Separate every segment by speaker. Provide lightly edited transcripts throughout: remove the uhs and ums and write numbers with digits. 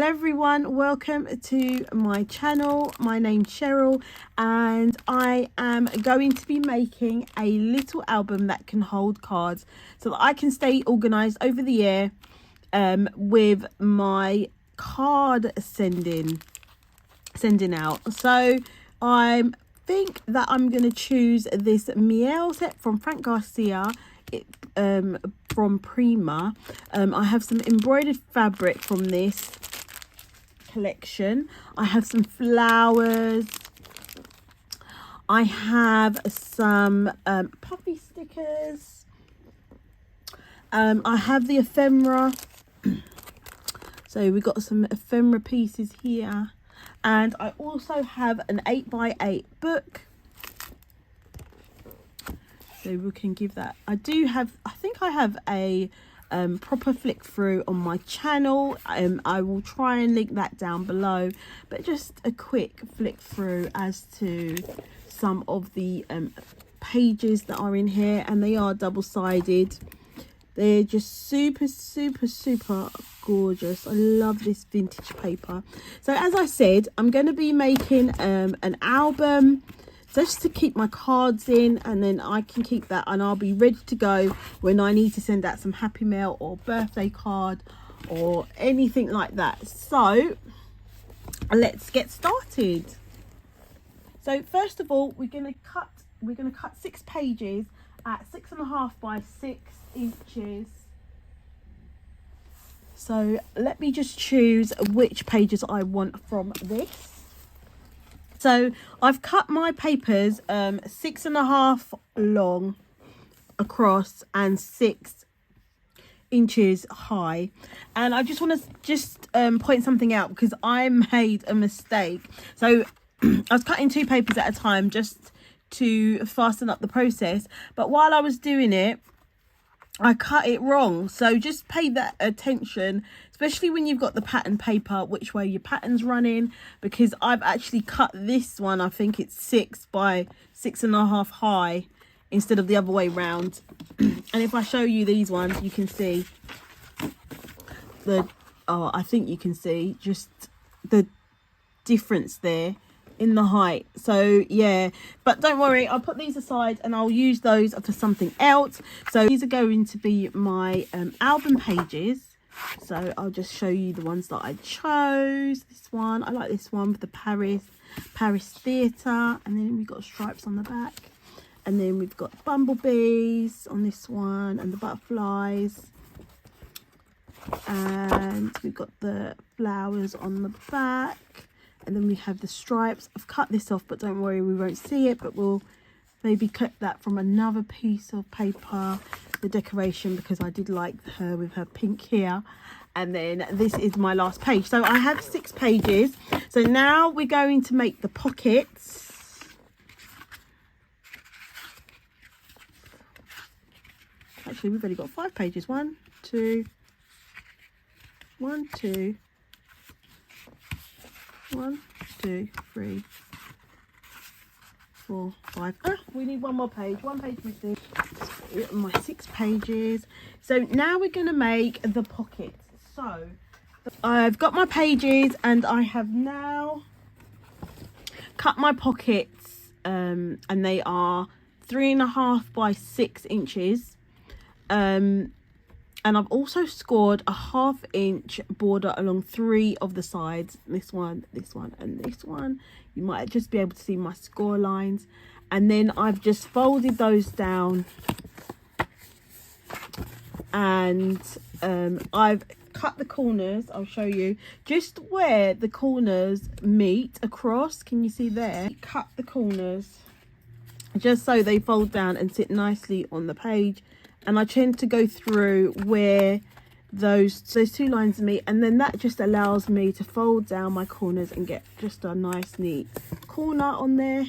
Speaker 1: Hello everyone, welcome to my channel. My name's Cheryl and I am going to be making a little album that can hold cards so that I can stay organized over the year with my card sending out. So I think that I'm going to choose this Miel set from Frank Garcia from Prima. I have some embroidered fabric from this collection. I have some flowers. I have some puffy stickers. I have the ephemera. So we got some ephemera pieces here. And I also have an 8x8 book. So we can give that. I think I have a proper flick through on my channel. I will try and link that down below, but just a quick flick through as to some of the pages that are in here, and they are double-sided. They're just super gorgeous. I love this vintage paper. So as I said, I'm going to be making an album just to keep my cards in, and then I can keep that and I'll be ready to go when I need to send out some happy mail or birthday card or anything like that. So let's get started. So first of all, we're going to cut 6 pages at 6.5 by 6 inches. So let me just choose which pages I want from this. So I've cut my papers 6.5 long across and 6 inches high, and I just want to point something out because I made a mistake. So I was cutting 2 papers at a time just to fasten up the process, but while I was doing it I cut it wrong. So just pay that attention, especially when you've got the pattern paper, which way your pattern's running, because I've actually cut this one, I think it's 6 by 6.5 high instead of the other way round. And if I show you these ones, you can see I think you can see just the difference there in the height. So yeah, but don't worry, I'll put these aside and I'll use those for something else. So these are going to be my album pages. So I'll just show you the ones that I chose. This one, I like this one with the Paris Theatre, and then we've got stripes on the back, and then we've got bumblebees on this one and the butterflies, and we've got the flowers on the back. And then we have the stripes. I've cut this off, but don't worry, we won't see it, but we'll maybe cut that from another piece of paper, the decoration, because I did like her with her pink here. And then this is my last page. So I have 6 pages. So now we're going to make the pockets. Actually, we've only got 5 pages. 1, 2, 1, 2. 1, 2, 3, 4, 5. We need one more page. 1 page missing. My 6 pages. So now we're going to make the pockets. So I've got my pages and I have now cut my pockets, and they are 3.5 by 6 inches. And I've also scored a 1/2 inch border along 3 of the sides. This one, and this one. You might just be able to see my score lines. And then I've just folded those down. And I've cut the corners. I'll show you. Just where the corners meet across. Can you see there? Cut the corners just so they fold down and sit nicely on the page. And I tend to go through where those 2 lines meet, and then that just allows me to fold down my corners and get just a nice neat corner on there.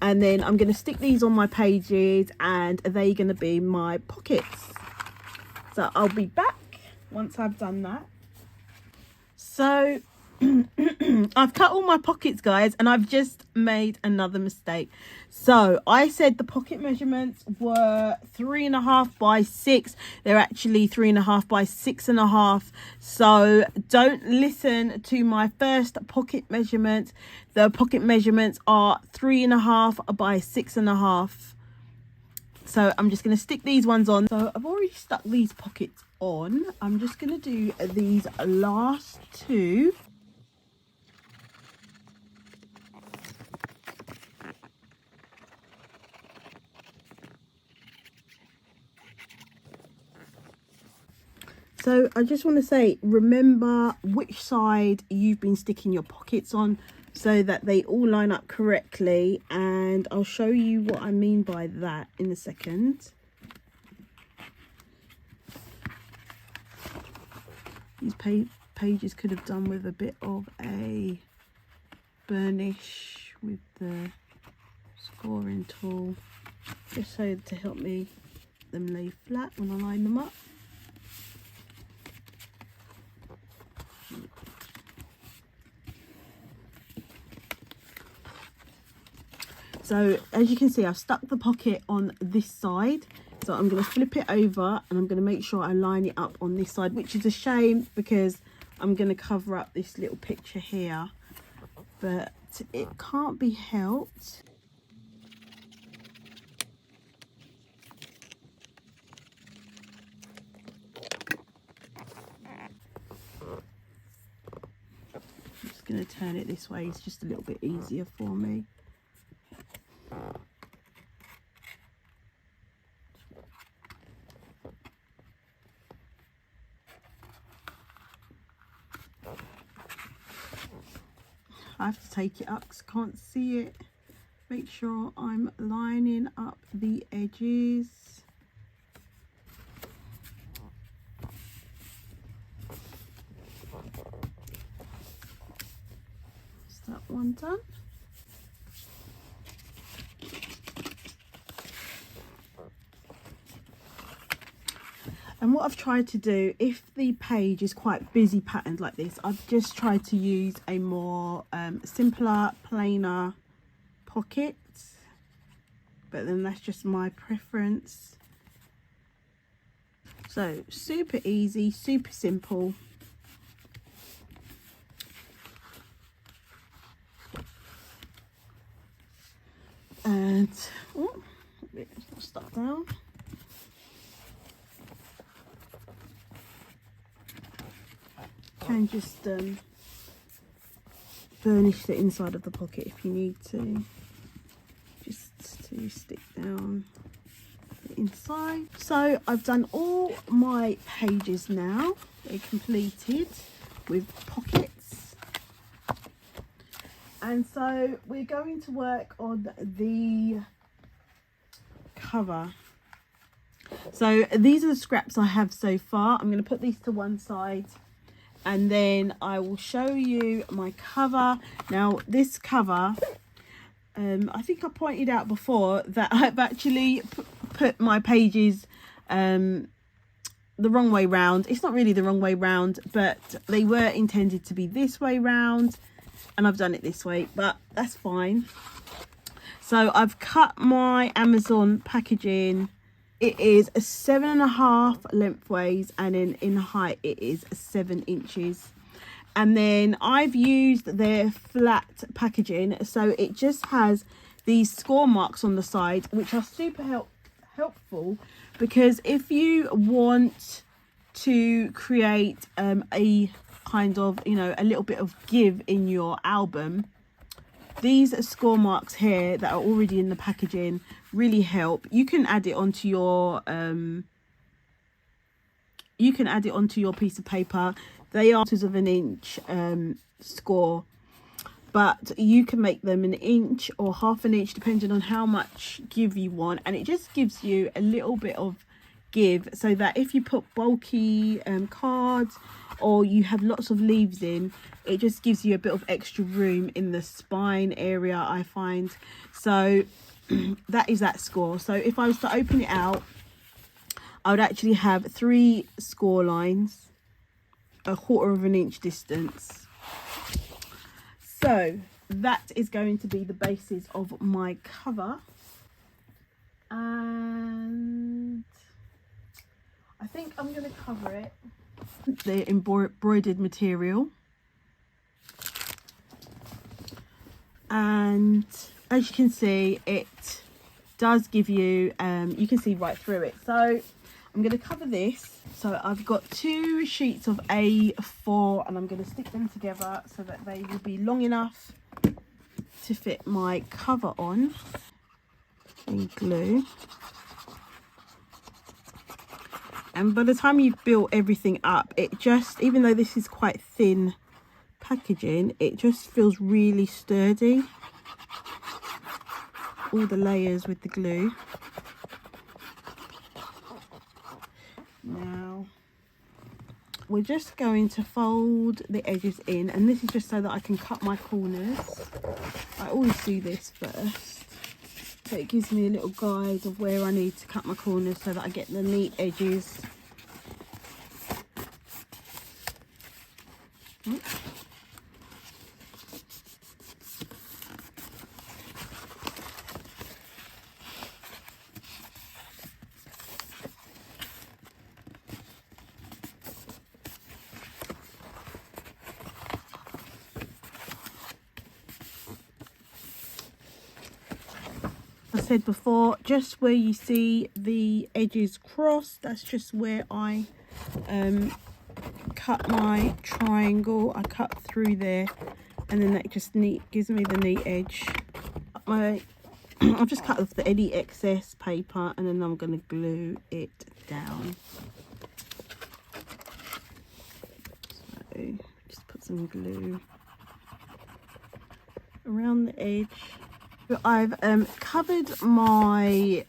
Speaker 1: And then I'm going to stick these on my pages, and they're going to be my pockets. So I'll be back once I've done that. So I've cut all my pockets, guys, and I've just made another mistake. So I said the pocket measurements were 3.5 by 6. They're actually 3.5 by 6.5. So don't listen to my first pocket measurement. The pocket measurements are 3.5 by 6.5. So I'm just going to stick these ones on. So I've already stuck these pockets on. I'm just going to do these last two. So I just want to say, remember which side you've been sticking your pockets on so that they all line up correctly, and I'll show you what I mean by that in a second. These pages could have done with a bit of a burnish with the scoring tool, just so to help me them lay flat when I line them up. So as you can see, I've stuck the pocket on this side. So I'm going to flip it over and I'm going to make sure I line it up on this side, which is a shame because I'm going to cover up this little picture here. But it can't be helped. I'm just going to turn it this way. It's just a little bit easier for me. I have to take it up because I can't see it. Make sure I'm lining up the edges. Is that one done? And what I've tried to do, if the page is quite busy patterned like this, I've just tried to use a more simpler, plainer pocket. But then that's just my preference. So super easy, super simple. And oh, it's not stuck down. Can just burnish the inside of the pocket if you need to, just to stick down the inside. So I've done all my pages now. They're completed with pockets, and so we're going to work on the cover. So these are the scraps I have so far. I'm going to put these to one side, and then I will show you my cover. Now this cover, I think I pointed out before that I've actually put my pages the wrong way round. It's not really the wrong way round, but they were intended to be this way round, and I've done it this way, but that's fine. So I've cut my Amazon packaging. It is a 7.5 lengthways, and then in height it is 7 inches. And then I've used their flat packaging, so it just has these score marks on the side, which are super helpful, because if you want to create a kind of, you know, a little bit of give in your album, these score marks here that are already in the packaging really help. You can add it onto your piece of paper. They are 1/4 of an inch score, but you can make them 1 inch or 1/2 inch depending on how much give you want, and it just gives you a little bit of give, so that if you put bulky cards or you have lots of leaves in, it just gives you a bit of extra room in the spine area, I find. So that is that score. So if I was to open it out, I would actually have 3 score lines, 1/4 of an inch distance. So that is going to be the basis of my cover. And I think I'm going to cover it the embroidered material. And as you can see, it does give you, you can see right through it. So I'm going to cover this. So I've got 2 sheets of A4 and I'm going to stick them together so that they will be long enough to fit my cover on, and glue. And by the time you've built everything up, it just, even though this is quite thin packaging, it just feels really sturdy. All the layers with the glue. Now we're just going to fold the edges in, and this is just so that I can cut my corners. I always do this first, so it gives me a little guide of where I need to cut my corners so that I get the neat edges. I said before, just where you see the edges cross, that's just where I cut my triangle. I cut through there, and then that just gives me the neat edge. I've just cut off any excess paper, and then I'm going to glue it down. So just put some glue around the edge. I've covered my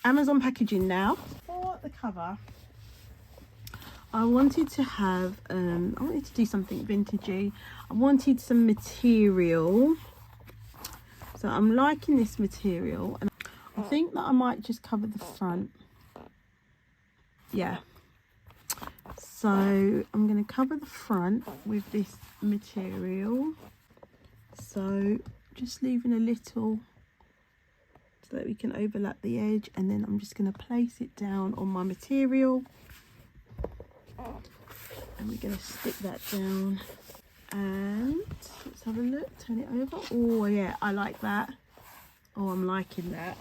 Speaker 1: Amazon packaging now. For the cover, I wanted to have, I wanted to do something vintagey. I wanted some material. So I'm liking this material, and I think that I might just cover the front. Yeah. So I'm going to cover the front with this material. So just leaving a little so that we can overlap the edge, and then I'm just going to place it down on my material, and we're going to stick that down. And let's have a look, turn it over. Oh yeah, I like that. Oh, I'm liking that.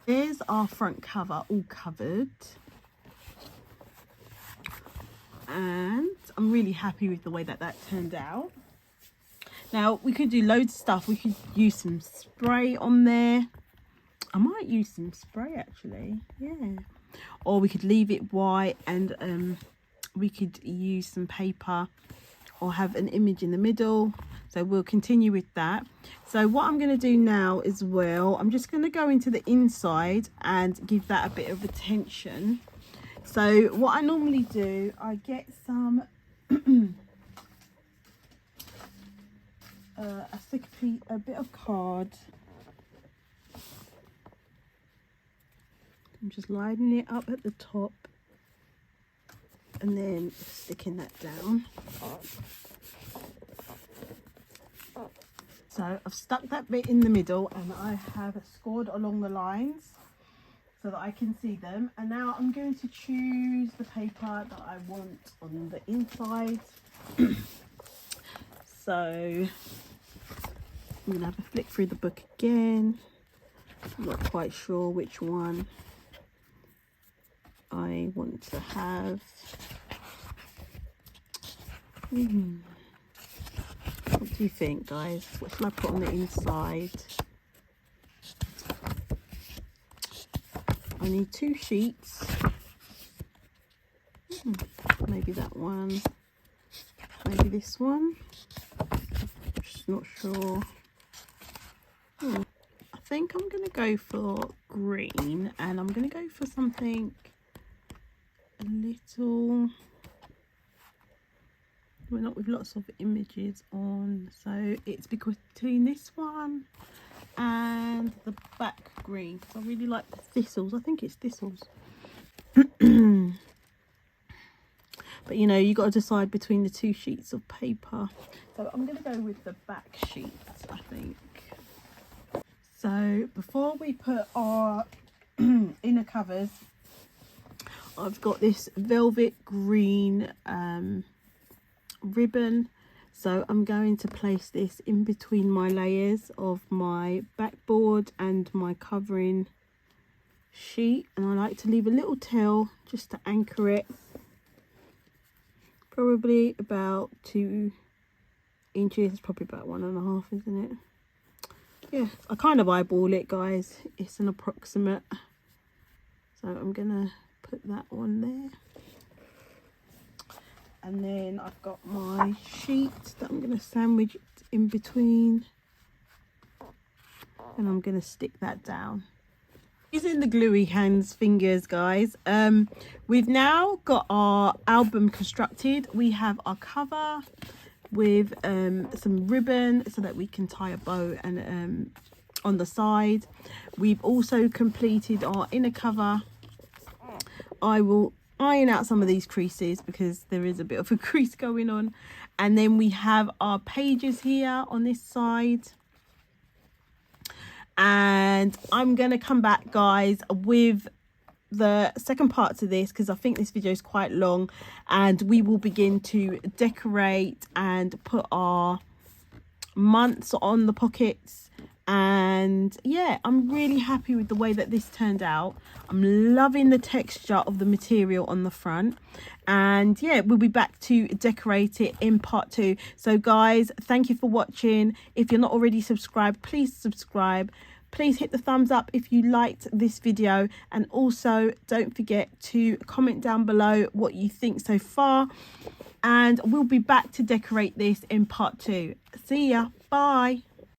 Speaker 1: There's our front cover all covered. And I'm really happy with the way that that turned out. Now we could do loads of stuff. We could use some spray on there. I might use some spray actually, yeah. Or we could leave it white, and we could use some paper or have an image in the middle. So we'll continue with that. So what I'm going to do now as well, I'm just going to go into the inside and give that a bit of attention. So what I normally do, I get some a bit of card. I'm just lining it up at the top and then sticking that down. So I've stuck that bit in the middle, and I have scored along the lines so that I can see them. And now I'm going to choose the paper that I want on the inside. So I'm going to have a flick through the book again. I'm not quite sure which one I want to have. What do you think, guys? What shall I put on the inside? I need 2 sheets. Maybe that one. Maybe this one. Just not sure. I think I'm going to go for green, and I'm going to go for something a little, we're not with lots of images on, so it's between this one and the back green, because I really like the thistles. I think it's thistles. but you know, you got to decide between the 2 sheets of paper. So I'm going to go with the back sheets, I think. So before we put our inner covers, I've got this velvet green ribbon. So I'm going to place this in between my layers of my backboard and my covering sheet, and I like to leave a little tail just to anchor it, probably about 2 inches. It's probably about 1.5, isn't it? Yeah, I kind of eyeball it, guys. It's an approximate. So I'm gonna put that one there, and then I've got my sheet that I'm gonna sandwich it in between, and I'm gonna stick that down using the gluey hands fingers, guys. We've now got our album constructed. We have our cover with some ribbon so that we can tie a bow and on the side. We've also completed our inner cover. I will iron out some of these creases because there is a bit of a crease going on, and then we have our pages here on this side. And I'm gonna come back, guys, with the second part to this because I think this video is quite long, and we will begin to decorate and put our months on the pockets. And yeah, I'm really happy with the way that this turned out. I'm loving the texture of the material on the front, and yeah, we'll be back to decorate it in part 2. So guys, thank you for watching. If you're not already subscribed, please subscribe. Please hit the thumbs up if you liked this video, and also don't forget to comment down below what you think so far, and we'll be back to decorate this in part 2. See ya. Bye.